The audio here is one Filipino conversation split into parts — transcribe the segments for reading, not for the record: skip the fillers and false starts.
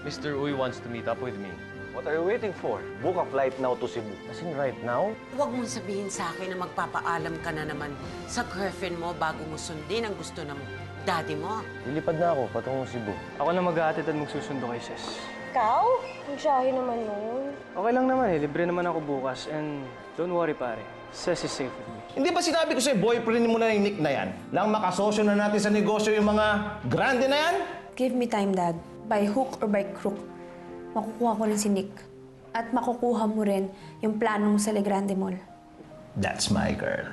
Mr. Uy wants to meet up with me. What are you waiting for? Book a flight now to Cebu. As in right now? Huwag mong sabihin sa akin na magpapaalam ka na naman sa girlfriend mo bago mo sundin ang gusto ng daddy mo. Lilipad na ako patungong Cebu. Ako na mag-aatid at magsusundo kay Ses. Ikaw? Ang siyahe naman nun. Okay lang naman eh. Libre naman ako bukas. And don't worry, pare. Ses is safe with me. Hindi ba sinabi ko sa'yo, boyfriend mo na yung Nick na yan? Lang makasosyo na natin sa negosyo yung mga grande na yan? Give me time, Dad. By hook or by crook, makukuha ko rin si Nick. At makukuha mo rin yung plano mo sa Legrande Mall. That's my girl.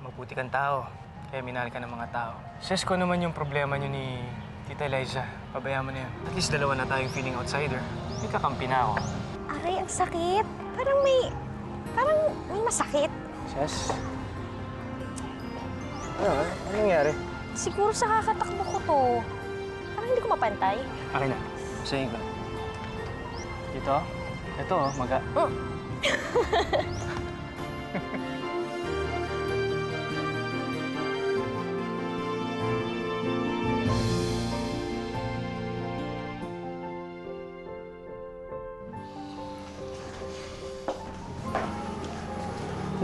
Mabuti kang tao. Kaya minahal ka ng mga tao. Ses, ko naman yung problema niyo ni Tita Eliza. Pabayaan mo na yan. At least dalawa na tayong feeling outsider. May kakampi na ako. Aray, ang sakit. Parang may masakit. Ses? Ano nangyari? Siguro sa kakatakbo ko to. Parang hindi ko mapantay. Akin na. Sa'yo ko. Dito? Ito oh, maga.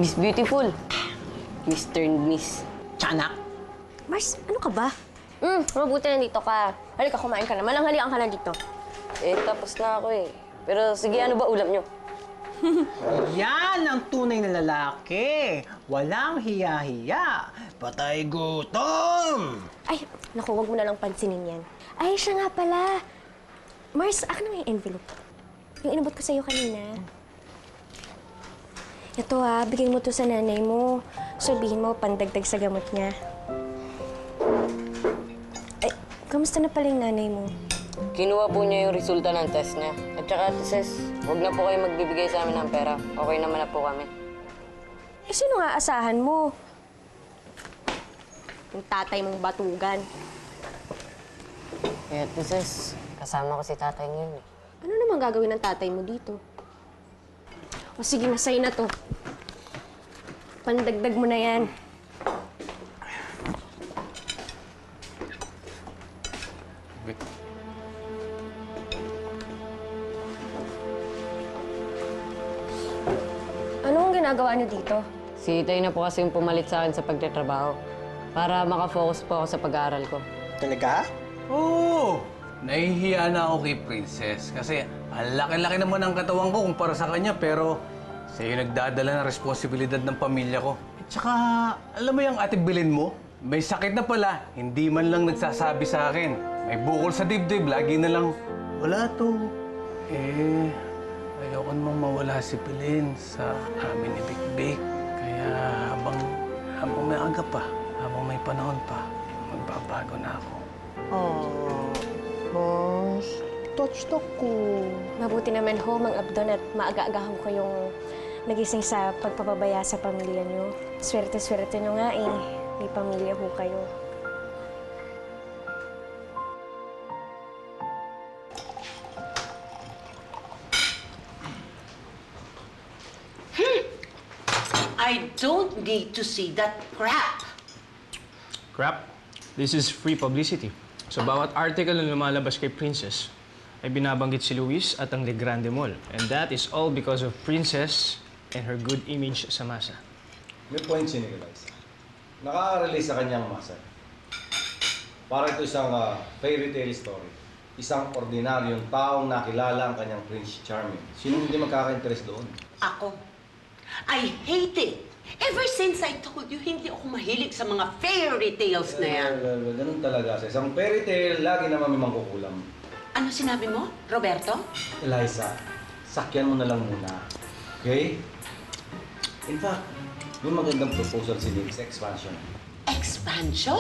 Miss Beautiful. Mr. and Miss. Tiyanak, Mars, ano ka ba? Mabuti nandito ka. Halika, kumain ka na. Malanghalian ka na dito. Eh, tapos na ako eh. Pero sige, ano ba ulam nyo? Yan ang tunay na lalaki. Walang hiya-hiya. Patay gutom! Ay, naku, huwag mo na lang pansinin yan. Ay, siya nga pala. Mars, akin na yung envelope. Yung inabot ko sa'yo kanina. Ito bigay mo to sa nanay mo. Sabihin mo, pandagdag sa gamot niya. Ay, kamusta na pala yung nanay mo? Kinuha po niya yung resulta ng test niya. At saka, Sis, huwag na po kayo magbibigay sa amin ng pera. Okay naman na po kami. Eh, sino nga asahan mo? Yung tatay mong batugan. Kaya, Sis, kasama ko si tatay ngayon eh. Ano naman gagawin ng tatay mo dito? O sige, nasa'yo na to. Pandagdag mo na yan. Anong ginagawa niyo dito? Si Itay na po kasi yung pumalit sa akin sa pagtatrabaho. Para makafocus po ako sa pag-aaral ko. Talaga? Oo! Nahihiya na ako kay Princess kasi ang laki-laki naman ang katawan ko kumpara sa kanya pero sa'yo nagdadala ng responsibilidad ng pamilya ko. At saka, alam mo yung ate Belen mo? May sakit na pala, hindi man lang nagsasabi sa akin. May bukol sa dibdib, lagi na lang, wala to. Eh, ayoko namang mawala si Belen sa amin ni Big. Kaya habang may aga pa, habang may panahon pa, magbabago na ako. Mars, touched ako. Mabuti naman ho, Mang Abdon, at maaga-agahan ko yung nagising sa pagpapabaya sa pamilya niyo. Swerte-swerte niyo nga eh. May pamilya ho kayo. I don't need to see that crap. Crap, this is free publicity. So bawat article na lumalabas kay Princess ay binabanggit si Luis at ang Legrande Mall. And that is all because of Princess and her good image sa masa. May point si Nicolais. Nakaka-release sa kanyang masa. Para ito isang fairy tale story. Isang ordinaryong taong nakilala ang kanyang Prince Charming. Sino hindi magkaka-interest doon? Ako, I hate it. Ever since I told you, hindi ako mahilig sa mga fairy tales na yan. Well, ganun talaga. Sa isang fairy tale, lagi naman may mangkukulam. Ano sinabi mo, Roberto? Eliza, sakyan mo na lang muna. Okay? In fact, may magandang proposal si Nick sa expansion. Expansion?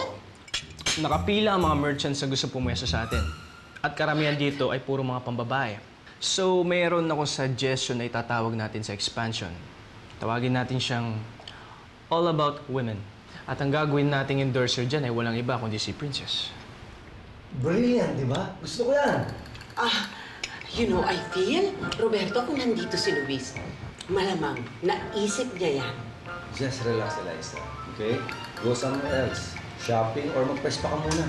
Nakapila ang mga merchants na gusto pumwesto sa atin. At karamihan dito ay puro mga pambabae. So, mayroon akong suggestion na itatawag natin sa expansion. Tawagin natin siyang All About Women. At ang gagawin nating endorser dyan ay walang iba kundi si Princess. Brilliant, di ba? Gusto ko yan. You know, I feel, Roberto, kung nandito si Luis, malamang naisip niya yan. Just relax, Eliza. Okay? Go somewhere else. Shopping or magprespa ka muna.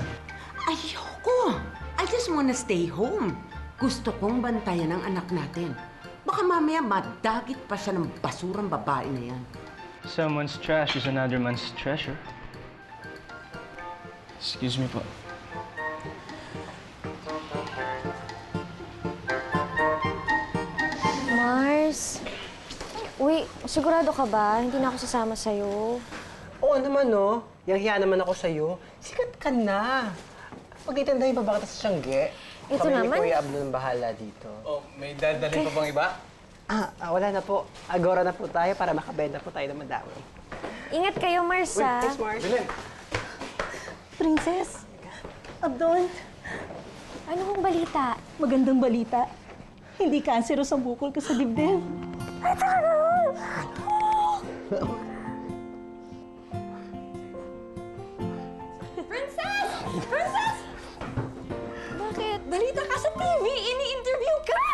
Ayoko. I just wanna stay home. Gusto kong bantayan ang anak natin. Baka mamaya madagit pa siya ng basurang babae na yan. Someone's trash is another man's treasure. Excuse me po. Mars? Uy, sigurado ka ba? Hindi na ako sasama sa'yo. Oo naman, no? Yang-hiya naman ako sa'yo. Sikat ka na. Pag-itindahin pa ba kita sa Tiangge? Ito Kami naman. ni Kuya Abdul ang bahala dito. Oh, may dadalhin pa bang iba? Wala na po. Agora na po tayo para makabenta po tayo ng madami. Ingat kayo, Mars, ha? Thanks, Mars. Princess, Abdon, Ano kong balita? magandang balita. Hindi kanseros ang bukol ko sa dibdib. Princess! Princess! Bakit? Balita ka sa TV! Ini-interview ka!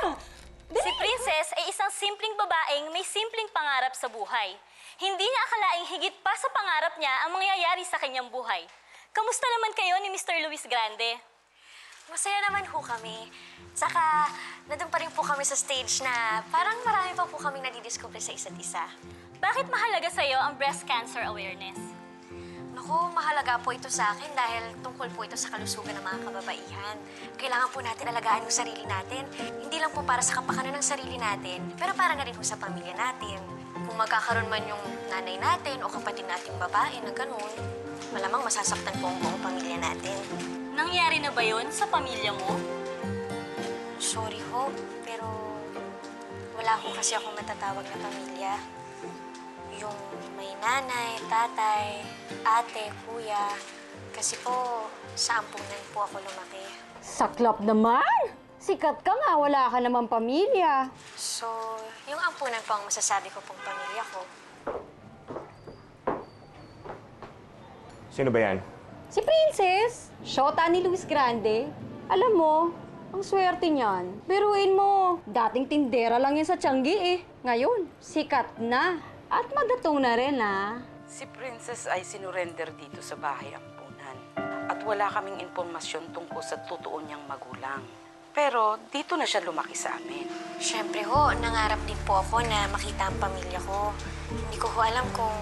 Si Princess ay isang simpleng babaeng may simpleng pangarap sa buhay. Hindi niya akalaing higit pa sa pangarap niya ang mangyayari sa kanyang buhay. Kamusta naman kayo ni Mr. Luis Grande? Masaya naman ho kami. Tsaka, nandun pa rin po kami sa stage na parang marami pa po kaming nadidiscover sa isa't isa. Bakit mahalaga sa'yo ang breast cancer awareness? Naku, mahalaga po ito sa akin dahil tungkol po ito sa kalusugan ng mga kababaihan. Kailangan po natin alagaan yung sarili natin. Hindi lang po para sa kapakanan ng sarili natin, pero para na rin po sa pamilya natin. Kung magkakaroon man yung nanay natin o kapatid nating babae na ganun, malamang masasaktan po ang buong pamilya natin. Nangyari na ba yon sa pamilya mo? Sorry ho, pero wala ho kasi akong matatawag na pamilya. Yung may nanay, tatay, ate, kuya. Kasi po, sa ampunan po ako lumaki. Saklap naman! Sikat ka nga, wala ka naman pamilya. So, yung ampunan po ang masasabi ko pong pamilya ko. Sino ba yan? Si Princess, shota ni Luis Grande. Alam mo, ang swerte niyan. Biruin mo, dating tindera lang yan sa Tiangge eh. Ngayon, sikat na. At madatong na rin ah. Si Princess ay sinurrender dito sa bahay ampunan. At wala kaming impormasyon tungkol sa totoo niyang magulang. Pero dito na siya lumaki sa amin. Siyempre ho, nangarap din po ako na makita ang pamilya ko. Hindi ko ho alam kung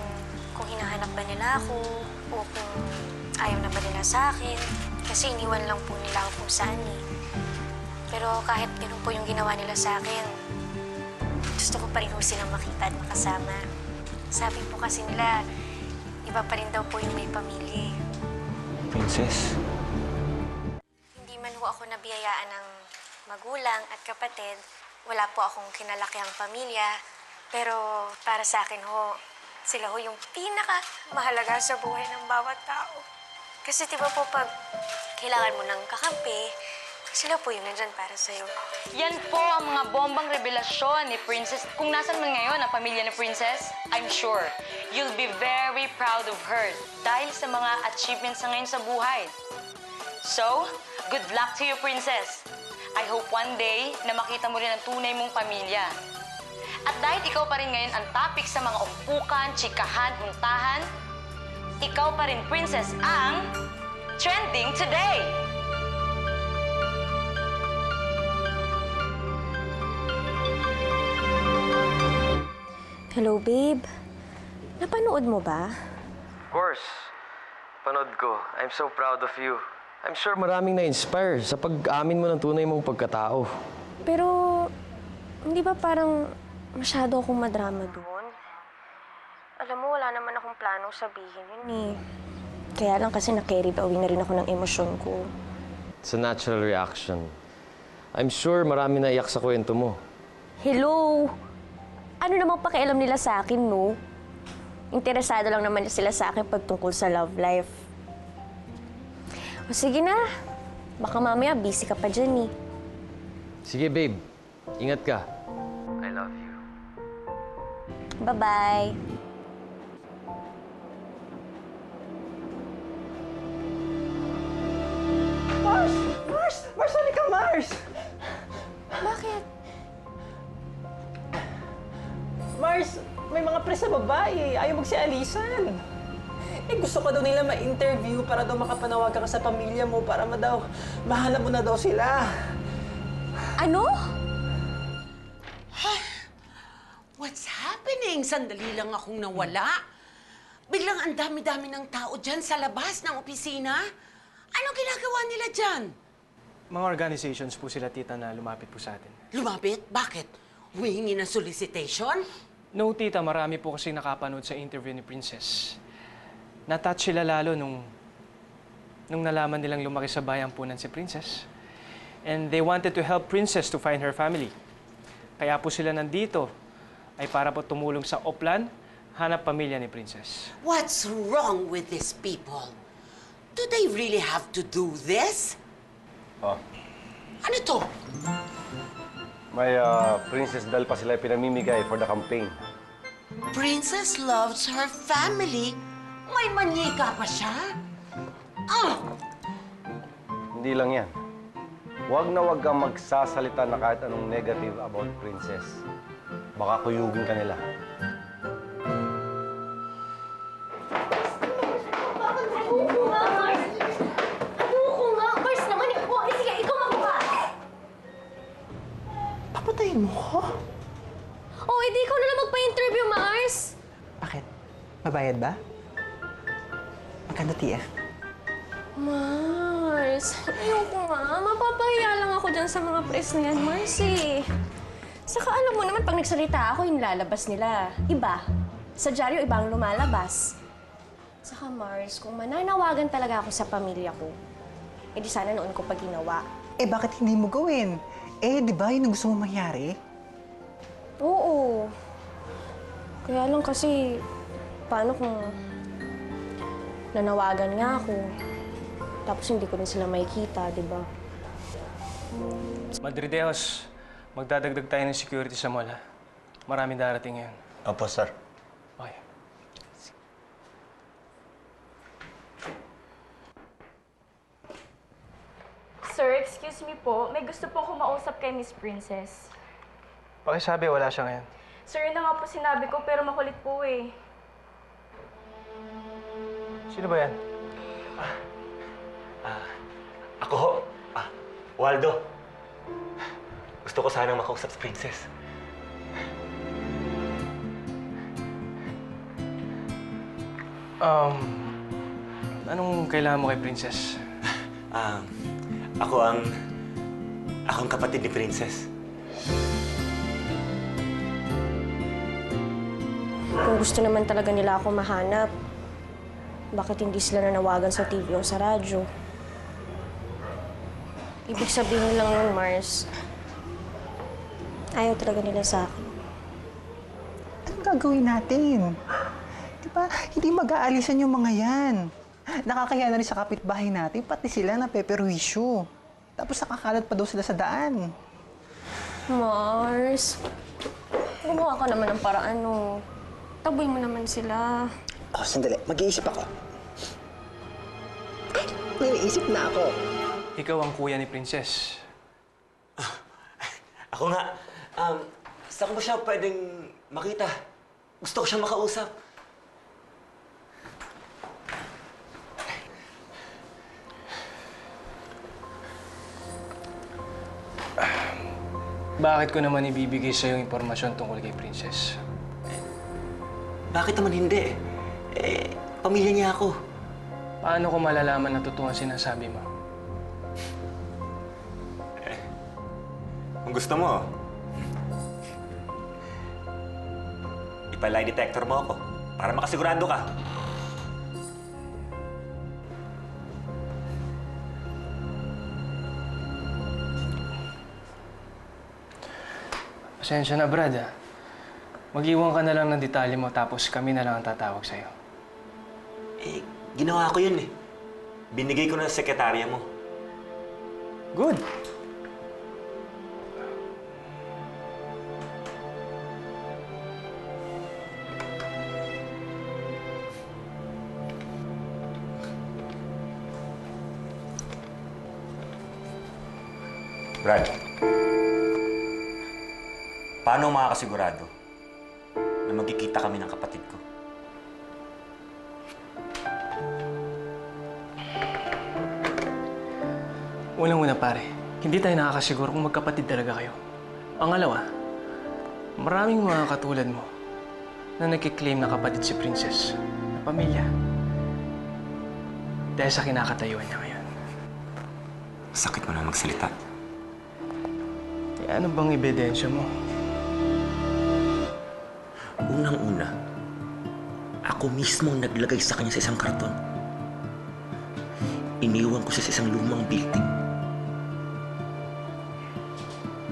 hinahanap ba nila ako o kung ayaw na ba nila sa akin. Kasi iniwan lang po nila ako kung saan eh. Pero kahit ganun po yung ginawa nila sa akin, gusto ko pa rin ho silang makita at makasama. Sabi po kasi nila, iba pa rin daw po yung may pamilya. Princess? Hindi man ho ako nabiyayaan ng magulang at kapatid. Wala po akong kinalakihang pamilya. Pero para sa akin ho, sila ho yung pinaka-mahalaga sa buhay ng bawat tao. Kasi diba po pag kailangan mo ng kakampi, sila po yung nandyan para sa'yo. Yan po ang mga bombang revelasyon ni Princess. Kung nasan man ngayon ang pamilya ni Princess, I'm sure you'll be very proud of her dahil sa mga achievements na ngayon sa buhay. So, good luck to you, Princess. I hope one day na makita mo rin ang tunay mong pamilya. At dahil ikaw pa rin ngayon ang topic sa mga umpukan, chikahan, huntahan, ikaw pa rin, Princess, ang trending today. Hello, babe. Napanood mo ba? Of course. Panood ko. I'm so proud of you. I'm sure maraming na-inspire sa pag-amin mo ng tunay mong pagkatao. Pero, hindi ba parang masyado akong madrama doon? Alam mo, wala naman akong planong sabihin yun eh. Kaya lang kasi na-carried away na rin ako ng emosyon ko. It's a natural reaction. I'm sure marami na iyak sa kwento mo. Hello! Ano namang pakialam nila sa akin, no? Interesado lang naman sila sa akin pagtungkol sa love life. O sige na. Baka mamaya busy ka pa dyan eh. Sige, babe. Ingat ka. I love you. Bye-bye. Mars! Mars! Mars, halika, Mars! Bakit? Mars, may mga press sa babae. Ayaw magsialisan. Eh, gusto ka daw nila ma-interview para daw makapanawagan ka sa pamilya mo para mahanap mo na daw sila. Ano? What's happening? Sandali lang akong nawala. Biglang ang dami-dami ng tao dyan sa labas ng opisina. Anong ginagawa nila dyan? Mga organizations po sila, tita, na lumapit po sa atin. Lumapit? Bakit? Humihingi ng solicitation? No, tita, marami po kasi nakapanood sa interview ni Princess. Na-touch sila lalo nung nalaman nilang lumaki sa bayampunan si Princess. And they wanted to help Princess to find her family. Kaya po sila nandito ay para po tumulong sa Oplan, hanap pamilya ni Princess. What's wrong with these people? Do they really have to do this? Oh, Ano to? may Princess Doll pa sila pinamimigay for the campaign. Princess loves her family. May manyika pa siya? Ah! Hindi lang yan. Huwag na huwag kang magsasalita na kahit anong negative about Princess. Baka kuyugin ka nila. Papatayin mo ko? Oh, edi ikaw na lang magpa-interview, Mars. Bakit? Mabayad ba? Magkano, TF? Mars, ayoko nga. Mapapahiya lang ako dyan sa mga press na yan, Mars eh. Saka alam mo naman, pag nagsalita ako, yung lalabas nila. Iba. Sa dyaryo, ibang lumalabas. Saka Mars, kung mananawagan talaga ako sa pamilya ko, edi sana noon ko pa ginawa. Eh, bakit hindi mo gawin? Eh, di ba yun ang gusto mo mangyari? Oo. Kaya lang kasi, paano kung nanawagan nga ako, tapos hindi ko rin sila makikita, di ba? Madridejos, magdadagdag tayo ng security sa mall, ha? Maraming darating ngayon. Opo, sir. Okay. Sir, excuse me po. May gusto po akong mausap kay Miss Princess. Pakisabi, wala siya ngayon. Sir, yun na nga po sinabi ko, pero makulit po eh. Sino ba yan? Ako ho. Waldo. Gusto ko sanang makausap si Princess. Anong kailangan mo kay Princess? Ako ang kapatid ni Princess. Kung gusto naman talaga nila ako mahanap, bakit hindi sila nanawagan sa TV o sa radyo? Ibig sabihin lang nun, Mars, ayaw talaga nila sa akin. Anong gagawin natin? Di ba, hindi mag-aalisan yung mga yan. Nakakaya na rin sa kapitbahay natin, pati sila napeperwisyo. Tapos nakakalat pa daw sila sa daan. Mars, gumawa ka naman ng paraan, no? Taboy mo naman sila. Oh, sandali. Mag-iisip ako. May naisip na ako. Ikaw ang kuya ni Princess. Ako nga. Saan ko ba siya pwedeng makita? Gusto ko siyang makausap. Bakit ko naman ibibigay sa'yo yung impormasyon tungkol kay Princess? Bakit naman hindi? Pamilya niya ako. Paano ko malalaman na totoo ang sinasabi mo? Kung gusto mo, ipa-lie detector mo ako para makasigurado ka. Pasensya na, Brad, ha? Mag-iwan ka na lang ng detalye mo tapos kami na lang ang tatawag sa'yo. Ginawa ko yun eh. Binigay ko na sa sekretarya mo. Good. Brad, paano makakasigurado na magkikita kami ng kapatid ko? Unang-una, pare, hindi tayo nakakasiguro kung magkapatid talaga kayo. Pangalawa, maraming mga katulad mo na nagkiklaim na kapatid si Princess na pamilya. Dahil sa kinakatayuan niya ngayon. Sakit mo na magsalita. Eh, ano bang ebidensya mo? Unang-una, ako mismo ang naglagay sa kanya sa isang karton. Iniwan ko siya sa isang lumang building.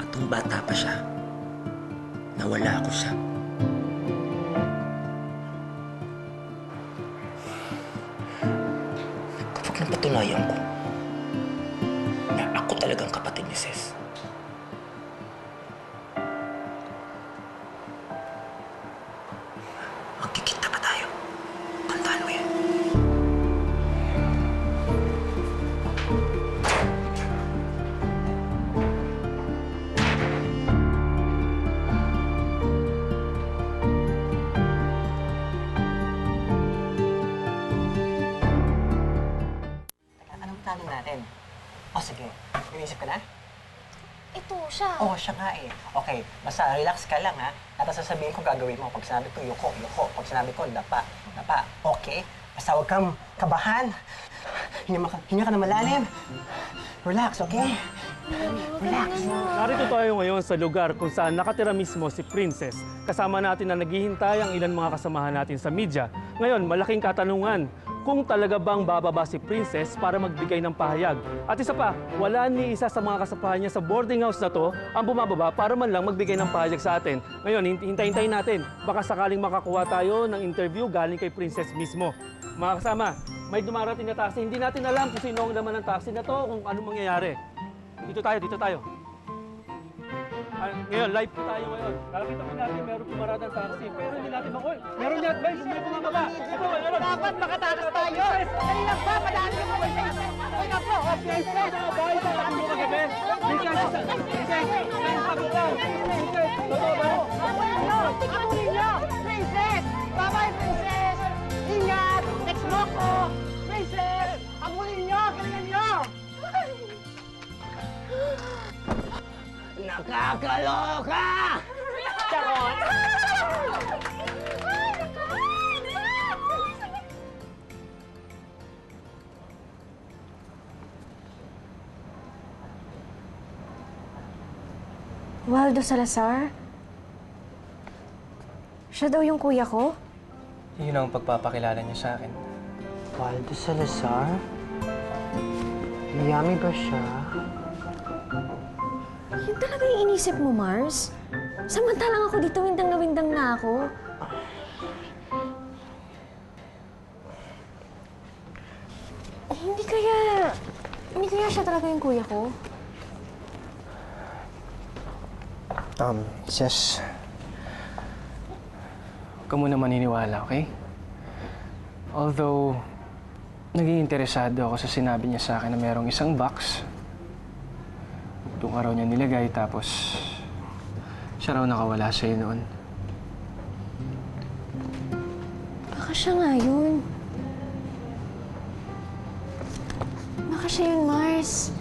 At nung bata pa siya, nawala ako siya. Kapag napatunayan ko na ako talagang kapatid ni Ces, magkikita pa tayo. Tandaan mo yan. Anong plano natin? O sige, inisip ka na? Ito, siya. Oo, siya nga eh. Okay, basta relax ka lang ha. At sasabihin ko gagawin mo. Pag sinabi ko yuko, yuko. Pag sinabi ko dapa, dapa. Okay? Basta huwag kang kabahan. Hinga ka na malalim. Relax, okay? Relax. Narito tayo ngayon sa lugar kung saan nakatira mismo si Princess. Kasama natin na naghihintay ang ilan mga kasamahan natin sa media. Ngayon, malaking katanungan kung talaga bang bababa si Princess para magbigay ng pahayag. At isa pa, wala ni isa sa mga kasamahan niya sa boarding house na to ang bumababa para man lang magbigay ng pahayag sa atin. Ngayon, hintayin natin. Baka sakaling makakuha tayo ng interview galing kay Princess mismo. Mga kasama, may dumarating na taxi. Hindi natin alam kung sino ang laman ng taxi na to, kung anong mangyayari. Dito tayo. Ngayon, live po tayo ngayon. Nakakita po natin meron pumaradang taxi, pero hindi natin makuha. Meron yan, guys, hindi bumababa. Ito, meron. Dapat makatakas tayo. Dali lang ba? Madami yung mga guys. Ay na po, okay, guys. Bahay sa tabi mo kagabi. Princess, sagot lang. Princess, totoo ba? Amunin niyo! Princess! Bye-bye, Princess! Ingat! Next mo ko! Princess! Amunin niyo! Galingan niyo! Nakakaloka! Charot! Waldo Salazar? Siya daw yung kuya ko? Yun ang pagpapakilala niya sa akin. Waldo Salazar? Yummy ba siya? Yun talaga yung inisip mo, Mars? Samantalang ako dito, windang na windang na ako. Hindi kaya siya talaga yung kuya ko? Sis, huwag ka muna maniniwala, okay? Although, naging interesado ako sa sinabi niya sa akin na merong isang box. Doon ka raw niya nilagay, tapos siya raw nakawala sa'yo noon. Baka siya nga yun. Baka siya yun, Mars.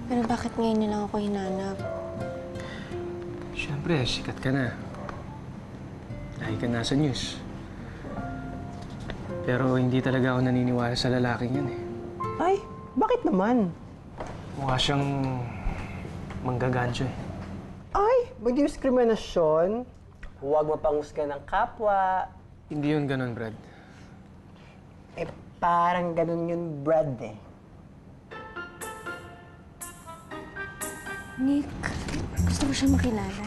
Pero bakit ngayon na lang ako hinanap? Siyempre, sikat ka na. Lagi ka nasa news. Pero hindi talaga ako naniniwala sa lalaking yan eh. Ay, bakit naman? Mukha siyang manggagancho eh. Ay, mag-diskriminasyon. Huwag mapangusga ng kapwa. Hindi yun ganun, Brad. Eh, parang ganun yun, Brad eh. Nick, gusto ko siya makilala.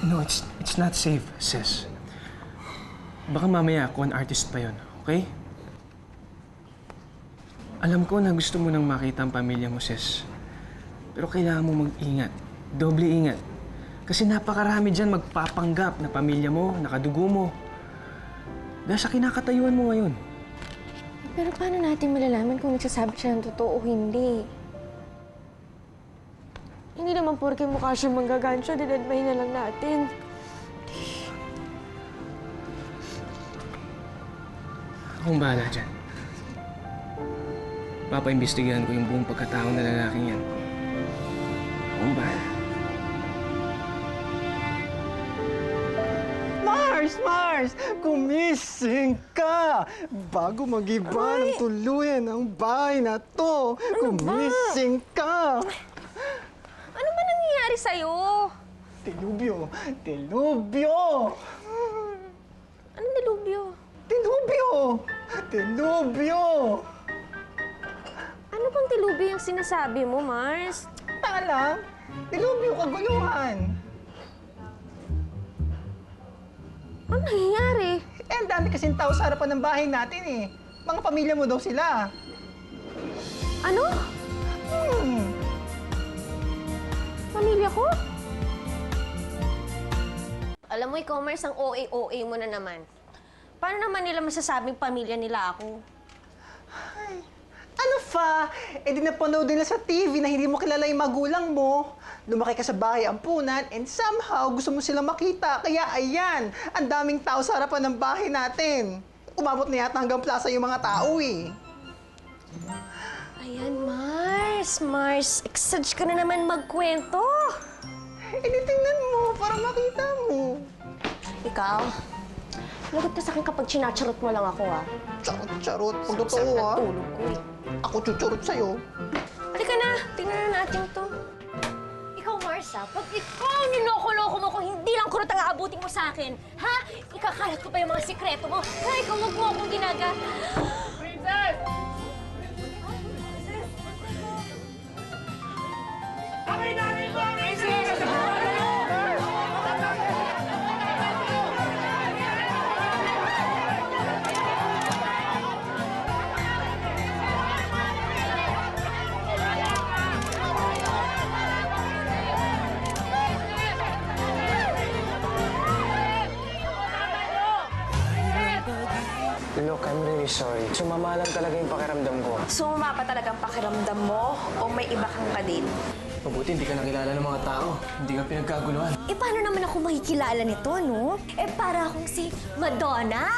No, it's not safe, sis. Baka mamaya kung artist pa yun, okay? Alam ko na gusto mo nang makita ang pamilya mo, sis. Pero kailangan mo mag-ingat. Doble ingat. Kasi napakarami dyan magpapanggap na pamilya mo, nakadugo mo. Dahil sa kinakatayuan mo ngayon. Pero paano natin malalaman kung nagsasabi siya ng totoo o hindi? Hindi naman porke mukha siya manggagancho, dinadmahin na lang natin. Akong bahala dyan. Papaimbestigahan ko yung buong pagkatao na lalaking yan. Akong ba? Mars! Gumising ka! Bago mag-iba ng tuluyan ang bahay na to, gumising ka! Ano ba nangyayari sa'yo? Dilubyo! Dilubyo! Anong dilubyo? Dilubyo! Dilubyo! Ano bang dilubyo yung sinasabi mo, Mars? Tanga lang! Dilubyo, kaguluhan! Ano nangyayari? Eh, ang dami kasing tao sa harapan ng bahay natin eh. Mga pamilya mo daw sila. Ano? Pamilya ko? Alam mo, e-commerce, ang OA-OA mo na naman. Paano naman nila masasabing pamilya nila ako? Ay, ano fa? Eh di napanood nila sa TV na hindi mo kilala yung magulang mo. Lumaki ka sa bahay ampunan and somehow gusto mo silang makita. Kaya ayan, ang daming tao sa harapan ng bahay natin. Umabot na yata hanggang plaza yung mga tao eh. Ayan, Mars, exage ka na naman magkwento. Eh di tingnan mo para makita mo. Ikaw, lagot ka sa akin kapag sinacharot mo lang ako, ah. Charot. Pag totoo, ha? Tulog ko, eh. Ako chucharot sa'yo. Halika na, tingnan na natin to. Ikaw, Mars, pag ikaw niloko-loko mo ko, hindi lang kurot ang aabutin mo sa akin, ha? Ikakalat ko pa yung mga sikreto mo. Ha, ikaw wag mo akong ginaga. Princess! Amin namin mo! Princess! Look, I'm really sorry. Sumama lang talaga yung pakiramdam ko. Sumama pa talagang pakiramdam mo o may iba kang kadate? Mabuti hindi ka nakilala ng mga tao. Hindi ka pinagkaguluhan. Eh, paano naman ako makikilala nito, no? Eh, para akong si Madonna.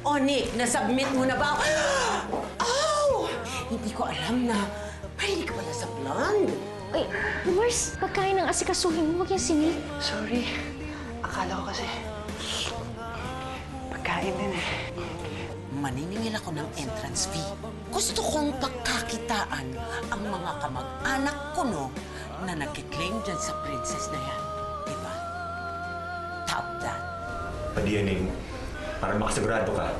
O, Nick, nasubmit mo na ba? Oh! Hindi ko alam na mahilig ka pala sa blonde. Ay, Mars, pagkain ng asikasuhin mo, wag yan sinig. Sorry. Akala ko kasi pagkain din eh. Maniningil ako ng entrance fee. Gusto kong pagkakitaan ang mga kamag-anak ko, no, na nag-claim dyan sa princess na yan. Diba? Top that. Pa-DNA mo. Para makasigurado ka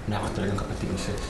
na ako talagang kapatid ni Sis.